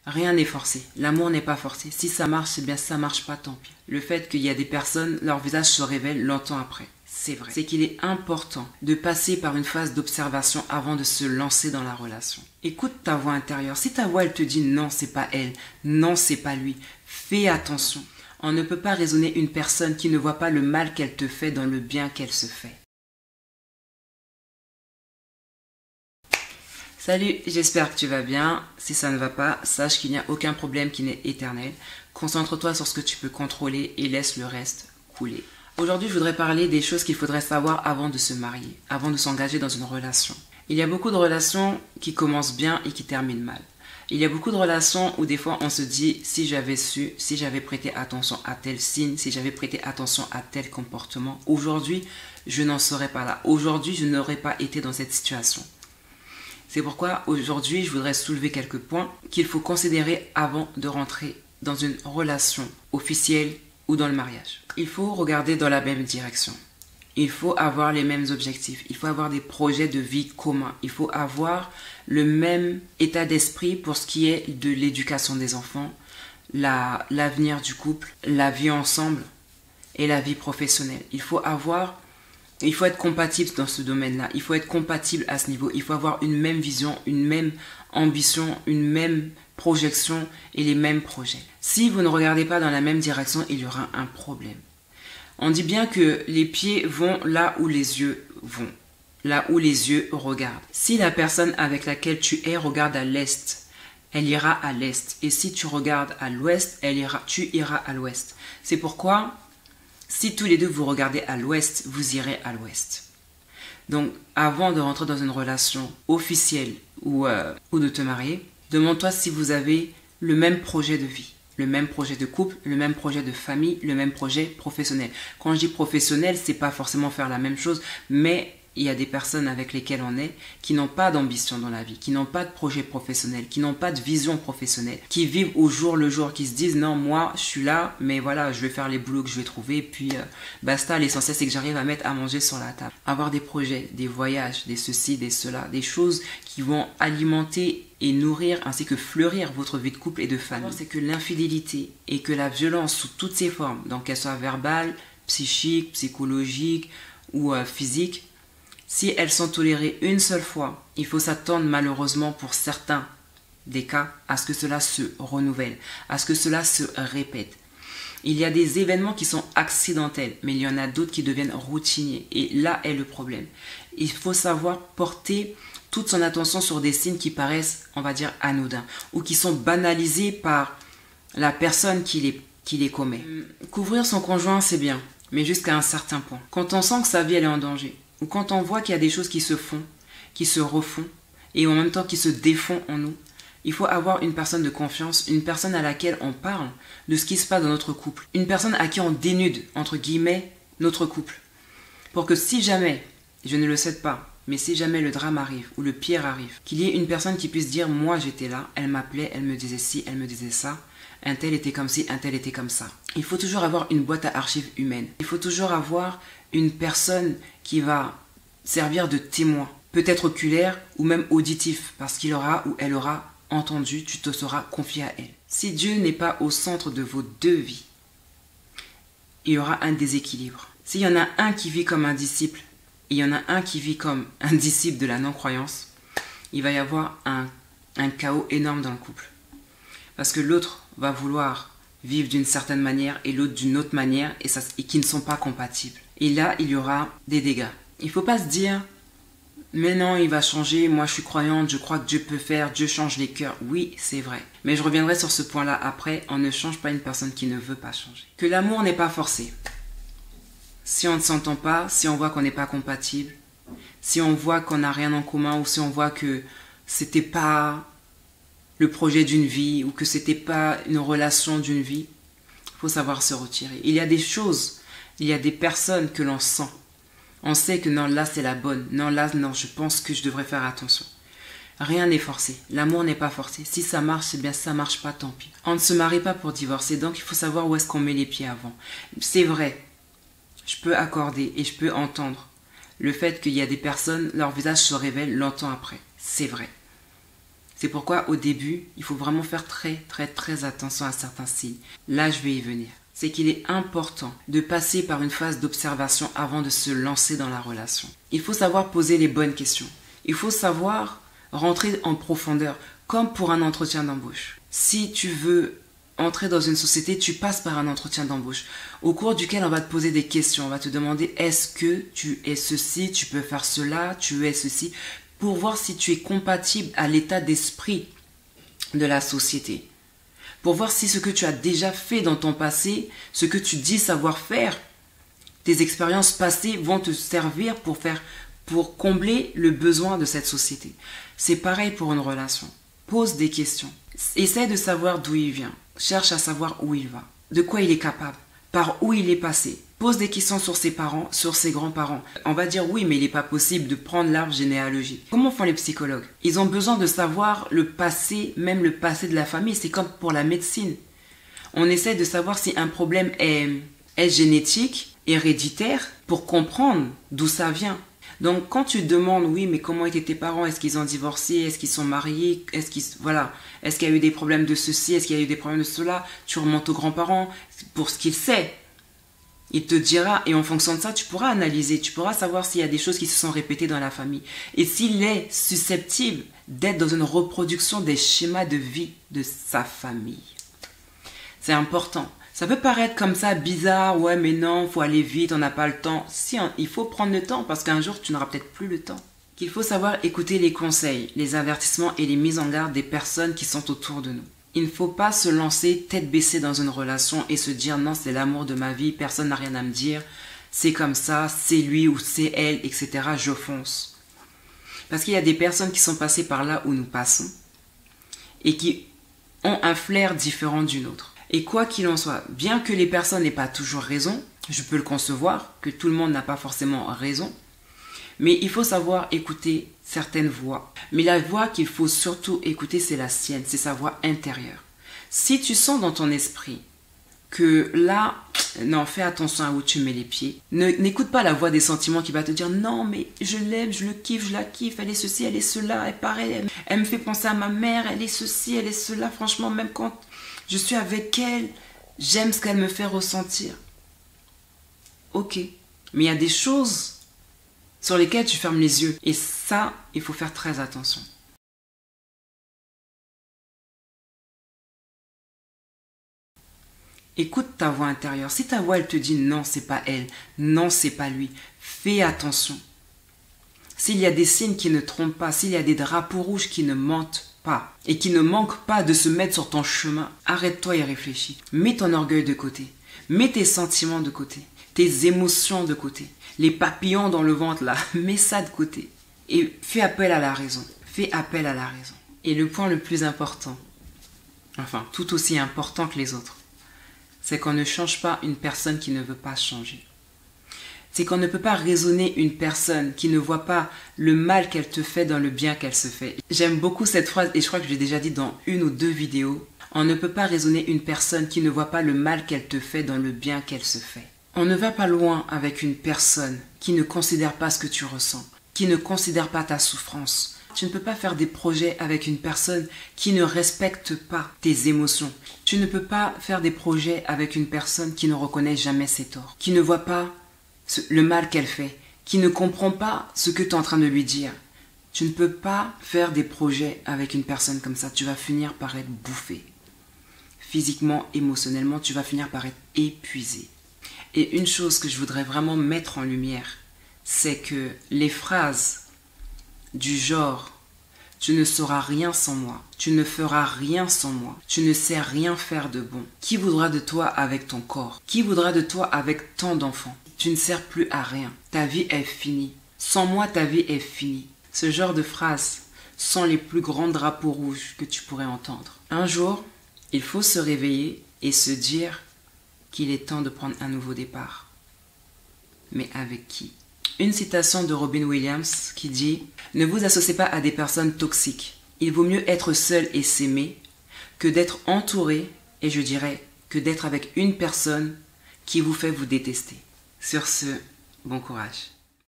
Rien n'est forcé. L'amour n'est pas forcé. Si ça marche, c'est bien. Si ça marche pas, tant pis. Le fait qu'il y a des personnes, leur visage se révèle longtemps après. C'est vrai. C'est qu'il est important de passer par une phase d'observation avant de se lancer dans la relation. Écoute ta voix intérieure. Si ta voix, elle te dit non, c'est pas elle. Non, c'est pas lui. Fais attention. On ne peut pas raisonner une personne qui ne voit pas le mal qu'elle te fait dans le bien qu'elle se fait. Salut, j'espère que tu vas bien. Si ça ne va pas, sache qu'il n'y a aucun problème qui n'est éternel. Concentre-toi sur ce que tu peux contrôler et laisse le reste couler. Aujourd'hui, je voudrais parler des choses qu'il faudrait savoir avant de se marier, avant de s'engager dans une relation. Il y a beaucoup de relations qui commencent bien et qui terminent mal. Il y a beaucoup de relations où des fois on se dit si j'avais su, si j'avais prêté attention à tel signe, si j'avais prêté attention à tel comportement, aujourd'hui je n'en serais pas là. Aujourd'hui je n'aurais pas été dans cette situation. C'est pourquoi aujourd'hui je voudrais soulever quelques points qu'il faut considérer avant de rentrer dans une relation officielle ou dans le mariage. Il faut regarder dans la même direction. Il faut avoir les mêmes objectifs. Il faut avoir des projets de vie communs. Il faut avoir le même état d'esprit pour ce qui est de l'éducation des enfants, l'avenir du couple, la vie ensemble et la vie professionnelle. Il faut être compatible dans ce domaine-là. Il faut être compatible à ce niveau. Il faut avoir une même vision, une même ambition, une même projection et les mêmes projets. Si vous ne regardez pas dans la même direction, il y aura un problème. On dit bien que les pieds vont là où les yeux vont, là où les yeux regardent. Si la personne avec laquelle tu es regarde à l'est, elle ira à l'est. Et si tu regardes à l'ouest, tu iras à l'ouest. C'est pourquoi, si tous les deux vous regardez à l'ouest, vous irez à l'ouest. Donc, avant de rentrer dans une relation officielle ou de te marier, demande-toi si vous avez le même projet de vie. Le même projet de couple, le même projet de famille, le même projet professionnel. Quand je dis professionnel, c'est pas forcément faire la même chose, mais il y a des personnes avec lesquelles on est qui n'ont pas d'ambition dans la vie, qui n'ont pas de projet professionnel, qui n'ont pas de vision professionnelle, qui vivent au jour le jour, qui se disent non, moi je suis là, mais voilà, je vais faire les boulots que je vais trouver, puis basta, l'essentiel c'est que j'arrive à mettre à manger sur la table. Avoir des projets, des voyages, des ceci, des cela, des choses qui vont alimenter et nourrir ainsi que fleurir votre vie de couple et de famille. C'est que l'infidélité et que la violence sous toutes ses formes, donc qu'elle soit verbale, psychique, psychologique ou physique, si elles sont tolérées une seule fois, il faut s'attendre malheureusement pour certains des cas à ce que cela se renouvelle, à ce que cela se répète. Il y a des événements qui sont accidentels, mais il y en a d'autres qui deviennent routiniers. Et là est le problème. Il faut savoir porter toute son attention sur des signes qui paraissent, on va dire, anodins, ou qui sont banalisés par la personne qui les commet. Couvrir son conjoint, c'est bien, mais jusqu'à un certain point. Quand on sent que sa vie elle est en danger, ou quand on voit qu'il y a des choses qui se font, qui se refont, et en même temps qui se défont en nous, il faut avoir une personne de confiance, une personne à laquelle on parle de ce qui se passe dans notre couple, une personne à qui on dénude, entre guillemets, notre couple. Pour que si jamais, je ne le souhaite pas, mais si jamais le drame arrive ou le pire arrive, qu'il y ait une personne qui puisse dire « moi j'étais là, elle m'appelait, elle me disait ci, elle me disait ça, un tel était comme ci, un tel était comme ça ». Il faut toujours avoir une boîte à archives humaine. Il faut toujours avoir une personne qui va servir de témoin, peut-être oculaire ou même auditif, parce qu'il aura ou elle aura entendu, tu te seras confié à elle. Si Dieu n'est pas au centre de vos deux vies, il y aura un déséquilibre. S'il y en a un qui vit comme un disciple, et il y en a un qui vit comme un disciple de la non-croyance, il va y avoir un chaos énorme dans le couple. Parce que l'autre va vouloir vivre d'une certaine manière et l'autre d'une autre manière et qui ne sont pas compatibles. Et là, il y aura des dégâts. Il ne faut pas se dire « mais non, il va changer, moi je suis croyante, je crois que Dieu peut faire, Dieu change les cœurs ». Oui, c'est vrai. Mais je reviendrai sur ce point-là après, on ne change pas une personne qui ne veut pas changer. Que l'amour n'est pas forcé. Si on ne s'entend pas, si on voit qu'on n'est pas compatible, si on voit qu'on n'a rien en commun ou si on voit que c'était pas le projet d'une vie ou que c'était pas une relation d'une vie, il faut savoir se retirer. Il y a des choses, il y a des personnes que l'on sent. On sait que non, là c'est la bonne, non, là non, je pense que je devrais faire attention. Rien n'est forcé, l'amour n'est pas forcé. Si ça marche, c'est bien, si ça marche pas, tant pis. On ne se marie pas pour divorcer, donc il faut savoir où est-ce qu'on met les pieds avant. C'est vrai. Je peux accorder et je peux entendre le fait qu'il y a des personnes, leur visage se révèle longtemps après. C'est vrai. C'est pourquoi au début, il faut vraiment faire très attention à certains signes. Là, je vais y venir. C'est qu'il est important de passer par une phase d'observation avant de se lancer dans la relation. Il faut savoir poser les bonnes questions. Il faut savoir rentrer en profondeur, comme pour un entretien d'embauche. Si tu veux entrer dans une société, tu passes par un entretien d'embauche, au cours duquel on va te poser des questions. On va te demander, est-ce que tu es ceci, tu peux faire cela, tu es ceci, pour voir si tu es compatible à l'état d'esprit de la société. Pour voir si ce que tu as déjà fait dans ton passé, ce que tu dis savoir faire, tes expériences passées vont te servir pour combler le besoin de cette société. C'est pareil pour une relation. Pose des questions. Essaie de savoir d'où il vient. Cherche à savoir où il va. De quoi il est capable. Par où il est passé. Pose des questions sur ses parents, sur ses grands-parents. On va dire oui, mais il n'est pas possible de prendre l'arbre généalogique. Comment font les psychologues? Ils ont besoin de savoir le passé, même le passé de la famille. C'est comme pour la médecine. On essaie de savoir si un problème est génétique, héréditaire, pour comprendre d'où ça vient. Donc quand tu demandes, oui, mais comment étaient tes parents? Est-ce qu'ils ont divorcé? Est-ce qu'ils sont mariés? Est-ce qu'il y a eu des problèmes de ceci? Est-ce qu'il y a eu des problèmes de cela? Tu remontes aux grands-parents pour ce qu'il sait. Il te dira, et en fonction de ça, tu pourras analyser, tu pourras savoir s'il y a des choses qui se sont répétées dans la famille. Et s'il est susceptible d'être dans une reproduction des schémas de vie de sa famille. C'est important. Ça peut paraître comme ça bizarre, ouais mais non, il faut aller vite, on n'a pas le temps. Si, il faut prendre le temps parce qu'un jour tu n'auras peut-être plus le temps. Qu'il faut savoir écouter les conseils, les avertissements et les mises en garde des personnes qui sont autour de nous. Il ne faut pas se lancer tête baissée dans une relation et se dire non c'est l'amour de ma vie, personne n'a rien à me dire, c'est comme ça, c'est lui ou c'est elle, etc. Je fonce. Parce qu'il y a des personnes qui sont passées par là où nous passons et qui ont un flair différent d'une autre. Et quoi qu'il en soit, bien que les personnes n'aient pas toujours raison, je peux le concevoir, que tout le monde n'a pas forcément raison, mais il faut savoir écouter certaines voix. Mais la voix qu'il faut surtout écouter, c'est la sienne, c'est sa voix intérieure. Si tu sens dans ton esprit que là, non, fais attention à où tu mets les pieds. N'écoute pas la voix des sentiments qui va te dire non, mais je l'aime, je le kiffe, je la kiffe, elle est ceci, elle est cela, elle paraît, elle me fait penser à ma mère, elle est ceci, elle est cela. Franchement, même quand je suis avec elle, j'aime ce qu'elle me fait ressentir. Ok, mais il y a des choses sur lesquelles tu fermes les yeux. Et ça, il faut faire très attention. Écoute ta voix intérieure. Si ta voix, elle te dit non, c'est pas elle, non, c'est pas lui, fais attention. S'il y a des signes qui ne trompent pas, s'il y a des drapeaux rouges qui ne mentent pas et qui ne manquent pas de se mettre sur ton chemin, arrête-toi et réfléchis. Mets ton orgueil de côté. Mets tes sentiments de côté. Tes émotions de côté. Les papillons dans le ventre là, mets ça de côté. Et fais appel à la raison. Fais appel à la raison. Et le point le plus important, enfin tout aussi important que les autres, c'est qu'on ne change pas une personne qui ne veut pas changer. C'est qu'on ne peut pas raisonner une personne qui ne voit pas le mal qu'elle te fait dans le bien qu'elle se fait. J'aime beaucoup cette phrase et je crois que je l'ai déjà dit dans une ou deux vidéos. On ne peut pas raisonner une personne qui ne voit pas le mal qu'elle te fait dans le bien qu'elle se fait. On ne va pas loin avec une personne qui ne considère pas ce que tu ressens, qui ne considère pas ta souffrance. Tu ne peux pas faire des projets avec une personne qui ne respecte pas tes émotions. Tu ne peux pas faire des projets avec une personne qui ne reconnaît jamais ses torts, qui ne voit pas le mal qu'elle fait, qui ne comprend pas ce que tu es en train de lui dire. Tu ne peux pas faire des projets avec une personne comme ça. Tu vas finir par être bouffé. Physiquement, émotionnellement, tu vas finir par être épuisé. Et une chose que je voudrais vraiment mettre en lumière, c'est que les phrases du genre « tu ne sauras rien sans moi, tu ne feras rien sans moi, tu ne sais rien faire de bon ». Qui voudra de toi avec ton corps? Qui voudra de toi avec tant d'enfants? Tu ne sers plus à rien. Ta vie est finie. Sans moi, ta vie est finie. Ce genre de phrases sont les plus grands drapeaux rouges que tu pourrais entendre. Un jour, il faut se réveiller et se dire qu'il est temps de prendre un nouveau départ. Mais avec qui? Une citation de Robin Williams qui dit « Ne vous associez pas à des personnes toxiques. Il vaut mieux être seul et s'aimer que d'être entouré, et je dirais que d'être avec une personne qui vous fait vous détester. » Sur ce, bon courage.